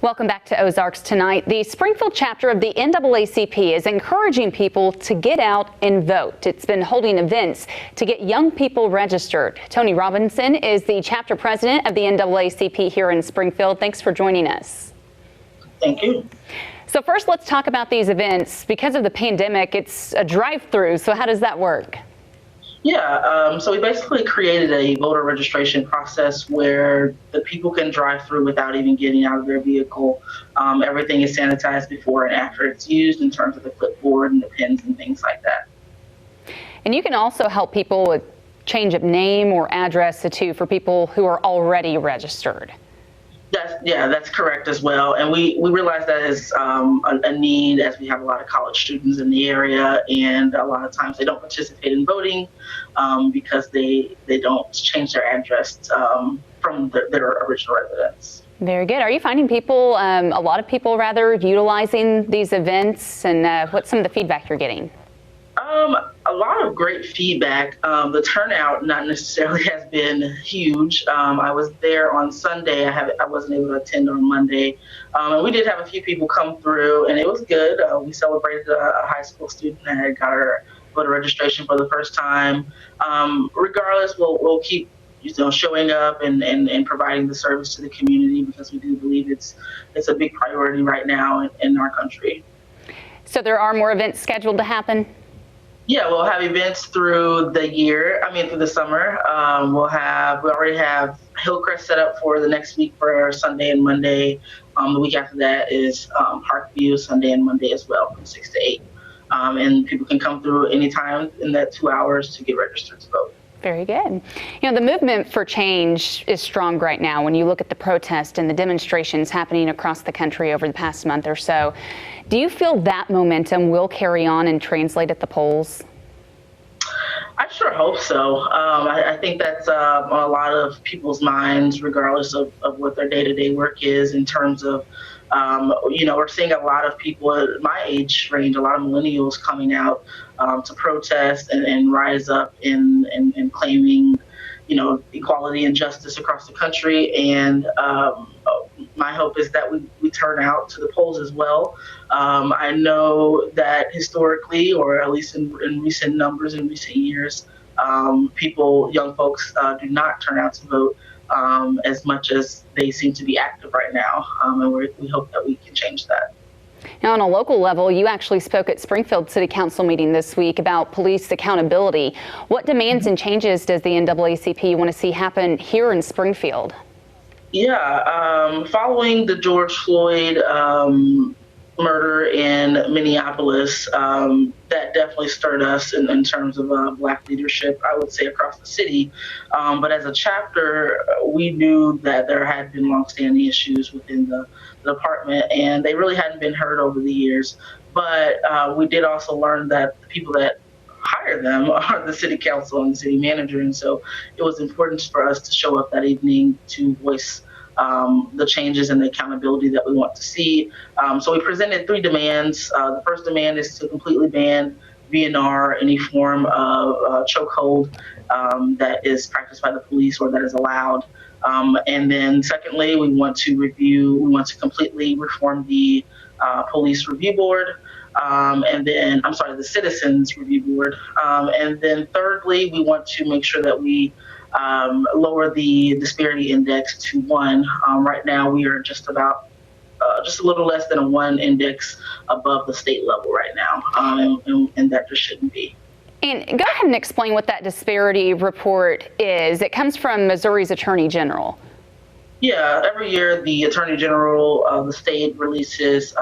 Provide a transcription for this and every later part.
Welcome back to Ozarks Tonight. The Springfield chapter of the NAACP is encouraging people to get out and vote. It's been holding events to get young people registered. Tony Robinson is the chapter president of the NAACP here in Springfield. Thanks for joining us. Thank you. So first, let's talk about these events. Because of the pandemic, it's a drive-through. So how does that work? Yeah, so we basically created a voter registration process where the people can drive through without even getting out of their vehicle. Everything is sanitized before and after it's used in terms of the clipboard and the pens and things like that. And you can also help people with change of name or address too for people who are already registered. That's correct as well. And we realize that is a need, as we have a lot of college students in the area, and a lot of times they don't participate in voting because they don't change their address from their original residence. Very good. Are you finding people, a lot of people rather, utilizing these events, and what's some of the feedback you're getting? A lot of great feedback. The turnout not necessarily has been huge. I was there on Sunday. I wasn't able to attend on Monday. And we did have a few people come through, and it was good. We celebrated a high school student that had got her voter registration for the first time. Regardless, we'll keep showing up and providing the service to the community, because we do believe it's a big priority right now in our country. So there are more events scheduled to happen? Yeah, we'll have events through the year. Through the summer. We already have Hillcrest set up for the next week for Sunday and Monday. The week after that is Parkview, Sunday and Monday as well, from 6 to 8. And people can come through anytime in that 2 hours to get registered to vote. Very good. The movement for change is strong right now when you look at the protest and the demonstrations happening across the country over the past month or so. Do you feel that momentum will carry on and translate at the polls? I sure hope so. I think that's on a lot of people's minds, regardless of what their day-to-day work is, in terms of, we're seeing a lot of people at my age range, a lot of millennials coming out to protest and rise up in claiming, equality and justice across the country. And my hope is that we turn out to the polls as well. I know that historically, or at least in recent numbers, in recent years, young folks do not turn out to vote as much as they seem to be active right now. And we hope that we can change that. Now, on a local level, you actually spoke at Springfield City Council meeting this week about police accountability. What demands and changes does the NAACP want to see happen here in Springfield? Yeah, following the George Floyd murder in Minneapolis, that definitely stirred us in terms of Black leadership, I would say, across the city. But as a chapter, we knew that there had been longstanding issues within the department, and they really hadn't been heard over the years. But we did also learn that the people that hire them are the city council and the city manager, and so it was important for us to show up that evening to voice the changes and the accountability that we want to see. So we presented 3 demands. The first demand is to completely ban VNR, any form of chokehold that is practiced by the police or that is allowed. And then secondly, we want to completely reform the police review board. The Citizens Review Board. And then thirdly, we want to make sure that we lower the disparity index to 1. Right now, we are just a little less than a 1 index above the state level right now, and that just shouldn't be. And go ahead and explain what that disparity report is. It comes from Missouri's Attorney General. Yeah, every year the Attorney General of the state releases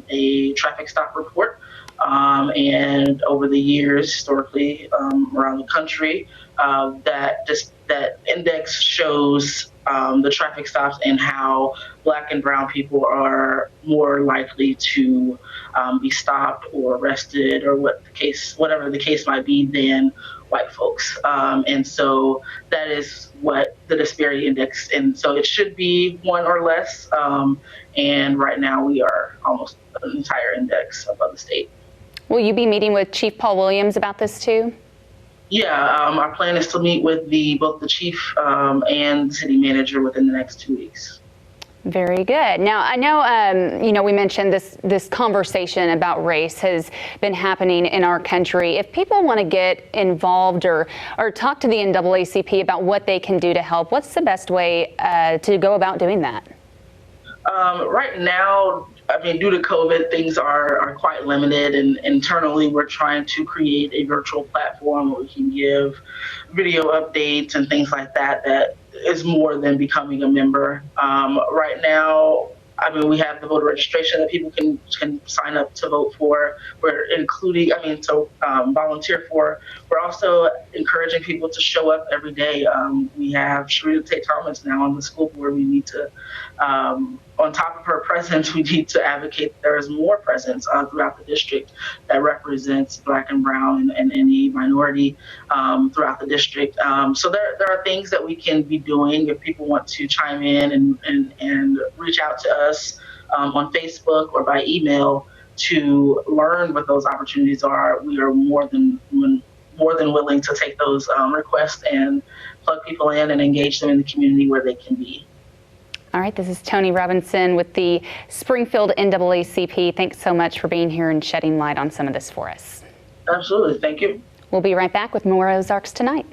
a traffic stop report. And over the years, historically, around the country, that index shows the traffic stops and how Black and brown people are more likely to be stopped or arrested, or whatever the case might be, than white folks. And so that is what the disparity index, and so it should be 1 or less. And right now we are almost an entire index above the state. Will you be meeting with Chief Paul Williams about this too? Yeah, our plan is to meet with both the chief and the city manager within the next 2 weeks. Very good. Now, I know, we mentioned this conversation about race has been happening in our country. If people want to get involved or talk to the NAACP about what they can do to help, what's the best way to go about doing that? Right now, I mean, due to COVID, things are quite limited, and internally we're trying to create a virtual platform where we can give video updates and things like that is more than becoming a member. Right now, I mean, we have the voter registration that people can sign up to vote for. We're including, to volunteer for. We're also encouraging people to show up every day. We have Sharita Tate Thomas now on the school board. We need to, on top of her presence, we need to advocate that there is more presence throughout the district that represents Black and Brown and any minority throughout the district. So there are things that we can be doing if people want to chime in and reach out to us on Facebook or by email to learn what those opportunities are. We are more than willing to take those requests and plug people in and engage them in the community where they can be. All right, this is Tony Robinson with the Springfield NAACP. Thanks so much for being here and shedding light on some of this for us. Absolutely. Thank you. We'll be right back with more Ozarks Tonight.